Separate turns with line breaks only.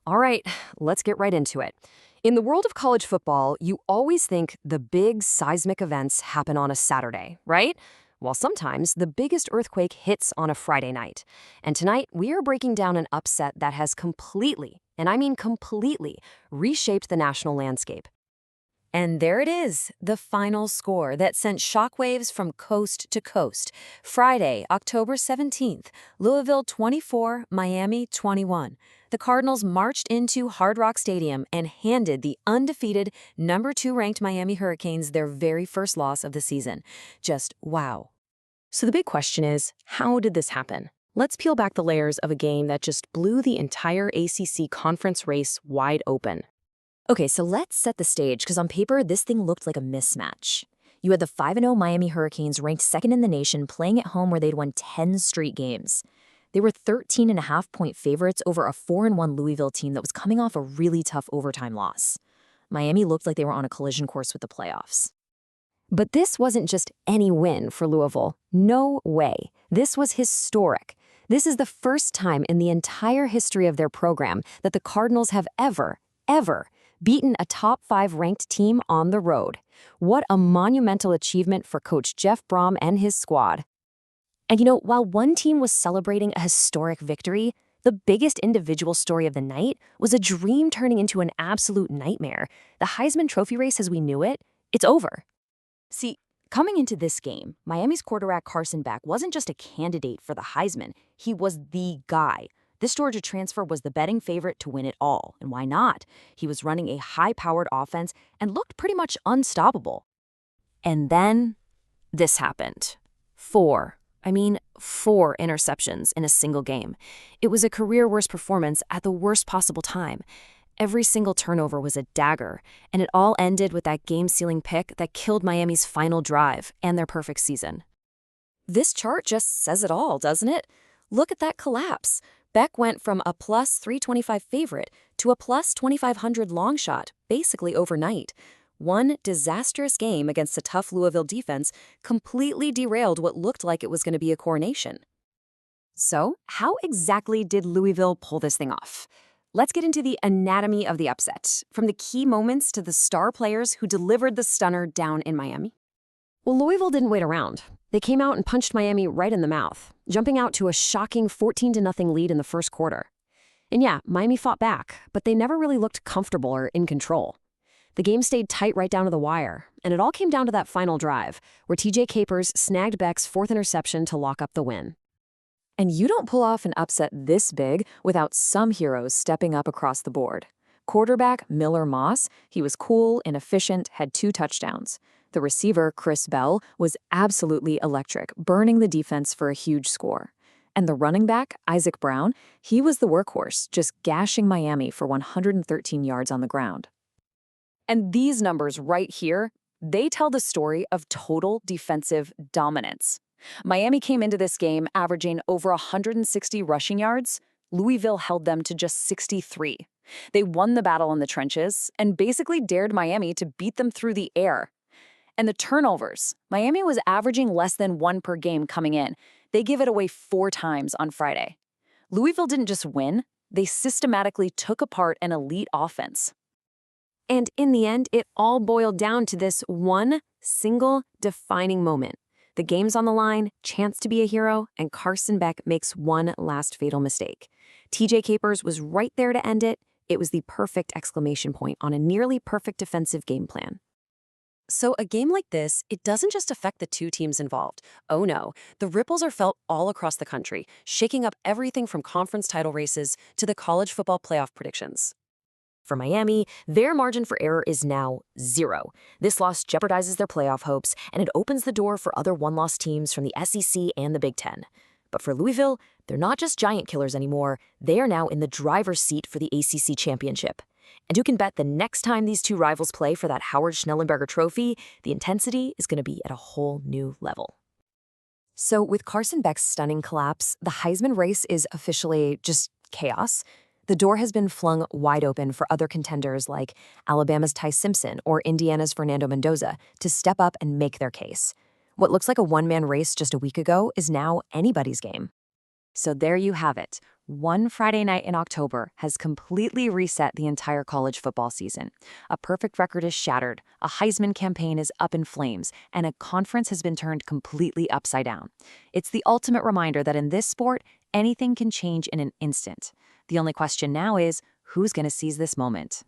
All right, let's get right into it. In the world of college football, you always think the big seismic events happen on a Saturday, right? While sometimes the biggest earthquake hits on a Friday night. And tonight, we are breaking down an upset that has completely, and I mean completely, reshaped the national landscape. And there it is, the final score that sent shockwaves from coast to coast. Friday, October 17th, Louisville 24, Miami 21. The Cardinals marched into Hard Rock Stadium and handed the undefeated number 2 ranked Miami Hurricanes their very first loss of the season. Just wow. So the big question is, how did this happen? Let's peel back the layers of a game that just blew the entire ACC conference race wide open. Okay, so let's set the stage, because on paper, this thing looked like a mismatch. You had the 5-0 Miami Hurricanes ranked second in the nation playing at home where they'd won 10 straight games. They were 13.5-point favorites over a 4-1 Louisville team that was coming off a really tough overtime loss. Miami looked like they were on a collision course with the playoffs. But this wasn't just any win for Louisville. No way. This was historic. This is the first time in the entire history of their program that the Cardinals have ever beaten a top 5 ranked team on the road. What a monumental achievement for Coach Jeff Brohm and his squad. And while one team was celebrating a historic victory, the biggest individual story of the night was a dream turning into an absolute nightmare. The Heisman Trophy race as we knew it, it's over. See, coming into this game, Miami's quarterback Carson Beck wasn't just a candidate for the Heisman, he was the guy. This Georgia transfer was the betting favorite to win it all, and why not? He was running a high-powered offense and looked pretty much unstoppable. And then, this happened. 4 interceptions in a single game. It was a career-worst performance at the worst possible time. Every single turnover was a dagger, and it all ended with that game-sealing pick that killed Miami's final drive and their perfect season. This chart just says it all, doesn't it? Look at that collapse. Beck went from a plus 325 favorite to a plus 2,500 long shot, basically overnight. One disastrous game against a tough Louisville defense completely derailed what looked like it was going to be a coronation. So, how exactly did Louisville pull this thing off? Let's get into the anatomy of the upset, from the key moments to the star players who delivered the stunner down in Miami. Well, Louisville didn't wait around. They came out and punched Miami right in the mouth, jumping out to a shocking 14-0 lead in the first quarter. And yeah, Miami fought back, but they never really looked comfortable or in control. The game stayed tight right down to the wire, and it all came down to that final drive, where TJ Capers snagged Beck's 4th interception to lock up the win. And you don't pull off an upset this big without some heroes stepping up across the board. Quarterback Miller Moss, he was cool and efficient, had 2 touchdowns. The receiver, Chris Bell, was absolutely electric, burning the defense for a huge score. And the running back, Isaac Brown, he was the workhorse, just gashing Miami for 113 yards on the ground. And these numbers right here, they tell the story of total defensive dominance. Miami came into this game averaging over 160 rushing yards. Louisville held them to just 63. They won the battle in the trenches and basically dared Miami to beat them through the air. And the turnovers, Miami was averaging less than 1 per game coming in. They give it away 4 times on Friday. Louisville didn't just win, they systematically took apart an elite offense. And in the end, it all boiled down to this one single defining moment. The game's on the line, chance to be a hero, and Carson Beck makes one last fatal mistake. TJ Capers was right there to end it. It was the perfect exclamation point on a nearly perfect defensive game plan. So a game like this, it doesn't just affect the 2 teams involved. Oh no, the ripples are felt all across the country, shaking up everything from conference title races to the college football playoff predictions. For Miami, their margin for error is now 0. This loss jeopardizes their playoff hopes, and it opens the door for other one-loss teams from the SEC and the Big Ten. But for Louisville, they're not just giant killers anymore. They are now in the driver's seat for the ACC Championship. And you can bet the next time these 2 rivals play for that Howard Schnellenberger trophy, the intensity is going to be at a whole new level. So with Carson Beck's stunning collapse, the Heisman race is officially just chaos. The door has been flung wide open for other contenders like Alabama's Ty Simpson or Indiana's Fernando Mendoza to step up and make their case. What looks like a one-man race just a week ago is now anybody's game. So there you have it. One Friday night in October has completely reset the entire college football season. A perfect record is shattered, a Heisman campaign is up in flames, and a conference has been turned completely upside down. It's the ultimate reminder that in this sport, anything can change in an instant. The only question now is, who's going to seize this moment?